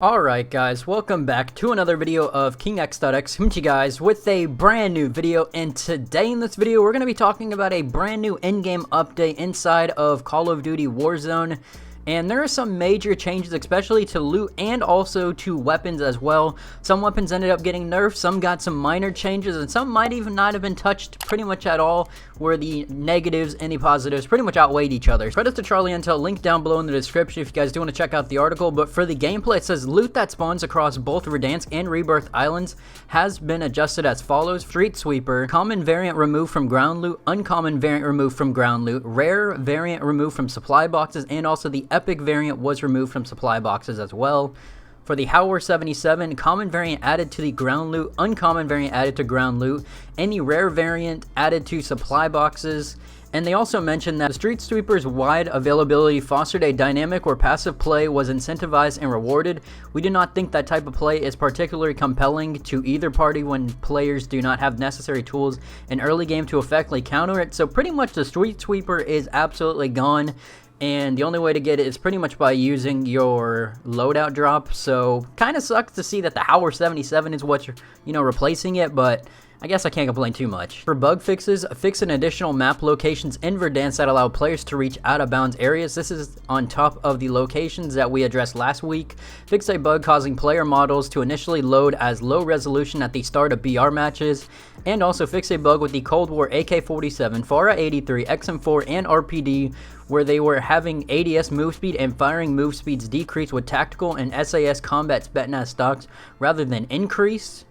Alright guys, welcome back to another video of KingX.X coming to you guys with a brand new video, and today in this video we're going to be talking about a brand new in-game update inside of Call of Duty Warzone. And there are some major changes, especially to loot and also to weapons as well. Some weapons ended up getting nerfed, some got some minor changes, and some might even not have been touched pretty much at all, where the negatives and the positives pretty much outweighed each other. Credits to Charlie Intel, link down below in the description if you guys do want to check out the article. But for the gameplay, it says loot that spawns across both Verdansk and Rebirth Islands has been adjusted as follows. Street Sweeper, common variant removed from ground loot, uncommon variant removed from ground loot, rare variant removed from supply boxes, and also the epic variant was removed from supply boxes as well. For the CR-57, common variant added to the ground loot, uncommon variant added to ground loot, any rare variant added to supply boxes. And they also mentioned that the Street Sweeper's wide availability fostered a dynamic where passive play was incentivized and rewarded. We do not think that type of play is particularly compelling to either party when players do not have necessary tools in early game to effectively counter it. So pretty much the Street Sweeper is absolutely gone. And the only way to get it is pretty much by using your loadout drop. So kind of sucks to see that the CR-57 is what you're replacing it, but I guess I can't complain too much. For bug fixes, fix an additional map locations in Verdansk that allow players to reach out of bounds areas. This is on top of the locations that we addressed last week. Fix a bug causing player models to initially load as low resolution at the start of BR matches. And also fix a bug with the Cold War AK-47, FARA-83, XM4, and RPD, where they were having ADS move speed and firing move speeds decrease with tactical and SAS combat Spetsnaz stocks rather than increase.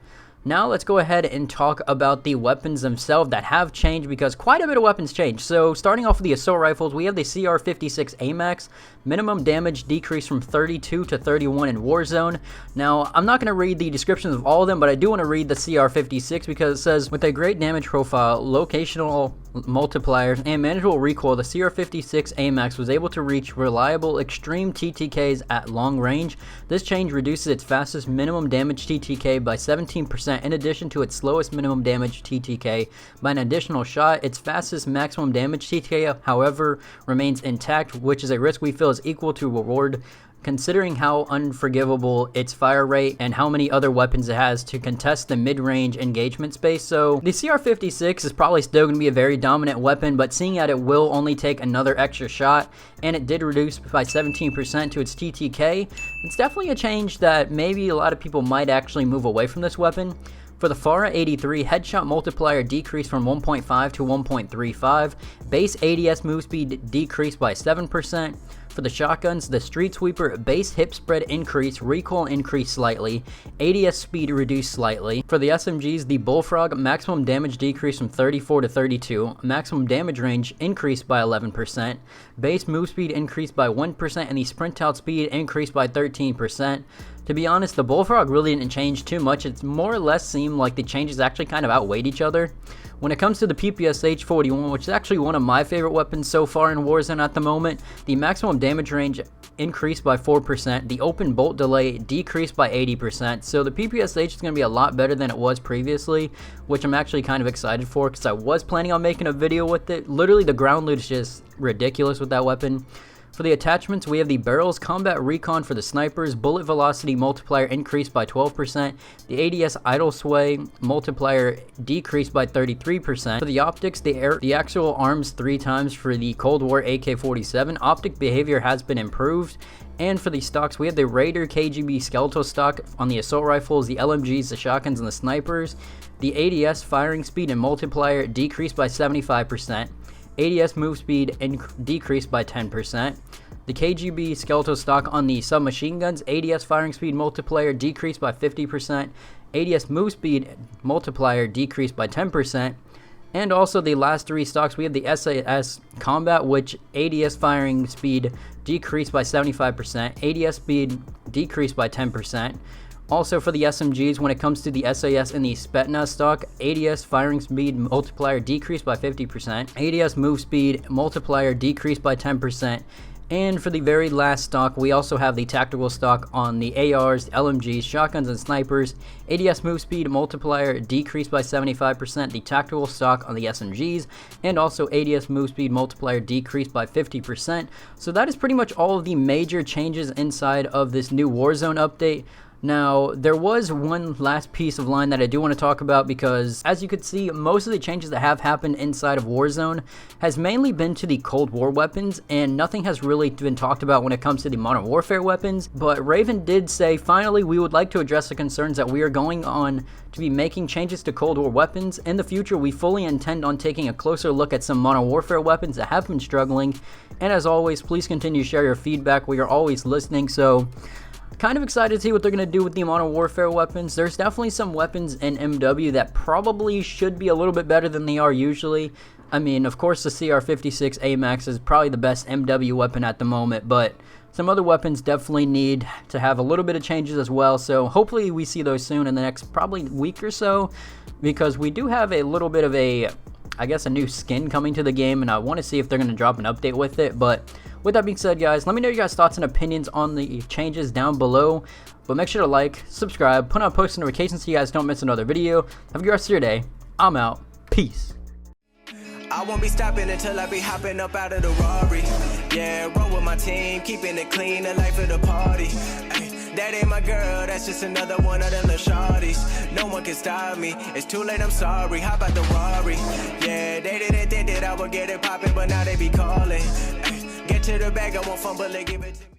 Now let's go ahead and talk about the weapons themselves that have changed, because quite a bit of weapons changed. So starting off with the assault rifles, we have the CR-56 AMAX. Minimum damage decreased from 32 to 31 in Warzone. Now, I'm not going to read the descriptions of all of them, but I do want to read the CR-56 because it says, with a great damage profile, locational multipliers, and manageable recoil, the CR-56 AMAX was able to reach reliable extreme TTKs at long range. This change reduces its fastest minimum damage TTK by 17%, in addition to its slowest minimum damage TTK by an additional shot. Its fastest maximum damage TTK, however, remains intact, which is a risk we feel is equal to reward, considering how unforgivable its fire rate and how many other weapons it has to contest the mid-range engagement space. So the CR-56 is probably still going to be a very dominant weapon, but seeing that it will only take another extra shot, and it did reduce by 17% to its TTK, it's definitely a change that maybe a lot of people might actually move away from this weapon. For the FARA-83, headshot multiplier decreased from 1.5 to 1.35. Base ADS move speed decreased by 7%. For the shotguns, the Street Sweeper base hip spread increase, recoil increased slightly, ADS speed reduced slightly. For the SMGs, the Bullfrog maximum damage decreased from 34 to 32, maximum damage range increased by 11%, base move speed increased by 1%, and the sprint out speed increased by 13%. To be honest, the Bullfrog really didn't change too much. It more or less seemed like the changes actually kind of outweighed each other. When it comes to the PPSH-41, which is actually one of my favorite weapons so far in Warzone at the moment, the maximum damage range increased by 4%, the open bolt delay decreased by 80%, so the PPSH is going to be a lot better than it was previously, which I'm actually kind of excited for because I was planning on making a video with it. Literally, the ground loot is just ridiculous with that weapon. For the attachments, we have the barrels, combat recon for the snipers, bullet velocity multiplier increased by 12%, the ADS idle sway multiplier decreased by 33%. For the optics, the actual arms 3 times for the Cold War AK-47, optic behavior has been improved. And for the stocks, we have the Raider KGB skeletal stock on the assault rifles, the LMGs, the shotguns, and the snipers. The ADS firing speed and multiplier decreased by 75%. ADS move speed decreased by 10%. The KGB skeletal stock on the submachine guns, ADS firing speed multiplier decreased by 50%. ADS move speed multiplier decreased by 10%. And also the last 3 stocks, we have the SAS combat, which ADS firing speed decreased by 75%. ADS speed decreased by 10%. Also for the SMGs, when it comes to the SAS and the Spetsnaz stock, ADS firing speed multiplier decreased by 50%, ADS move speed multiplier decreased by 10%, And for the very last stock, we also have the tactical stock on the ARs, the LMGs, shotguns, and snipers. ADS move speed multiplier decreased by 75%, the tactical stock on the SMGs, and also ADS move speed multiplier decreased by 50%. So that is pretty much all of the major changes inside of this new Warzone update. Now, there was one last piece of line that I do want to talk about, because as you could see, most of the changes that have happened inside of Warzone has mainly been to the Cold War weapons, and nothing has really been talked about when it comes to the Modern Warfare weapons. But Raven did say, finally, we would like to address the concerns that we are going on to be making changes to Cold War weapons. In the future, we fully intend on taking a closer look at some Modern Warfare weapons that have been struggling. And as always, please continue to share your feedback. We are always listening, so kind of excited to see what they're going to do with the Modern Warfare weapons. There's definitely some weapons in MW that probably should be a little bit better than they are usually. I mean, of course, the CR-56 AMAX is probably the best MW weapon at the moment, but some other weapons definitely need to have a little bit of changes as well. So hopefully we see those soon in the next probably week or so, because we do have a little bit of a, I guess, a new skin coming to the game, and I want to see if they're going to drop an update with it. But with that being said, guys, let me know your guys' thoughts and opinions on the changes down below. But make sure to like, subscribe, put on post notifications so you guys don't miss another video. Have a good rest of your day. I'm out. Peace. I won't be stopping until I be hopping up out of the Rari. Yeah, roll with my team, keeping it clean, the life of the party. Ay, that ain't my girl, that's just another one of them little shorties. No one can stop me, it's too late, I'm sorry. Hop out the Rari. Yeah, they didn't think that I would get it popping, but now they be calling. Ay, get to the bag, I won't fumble it, give it to me.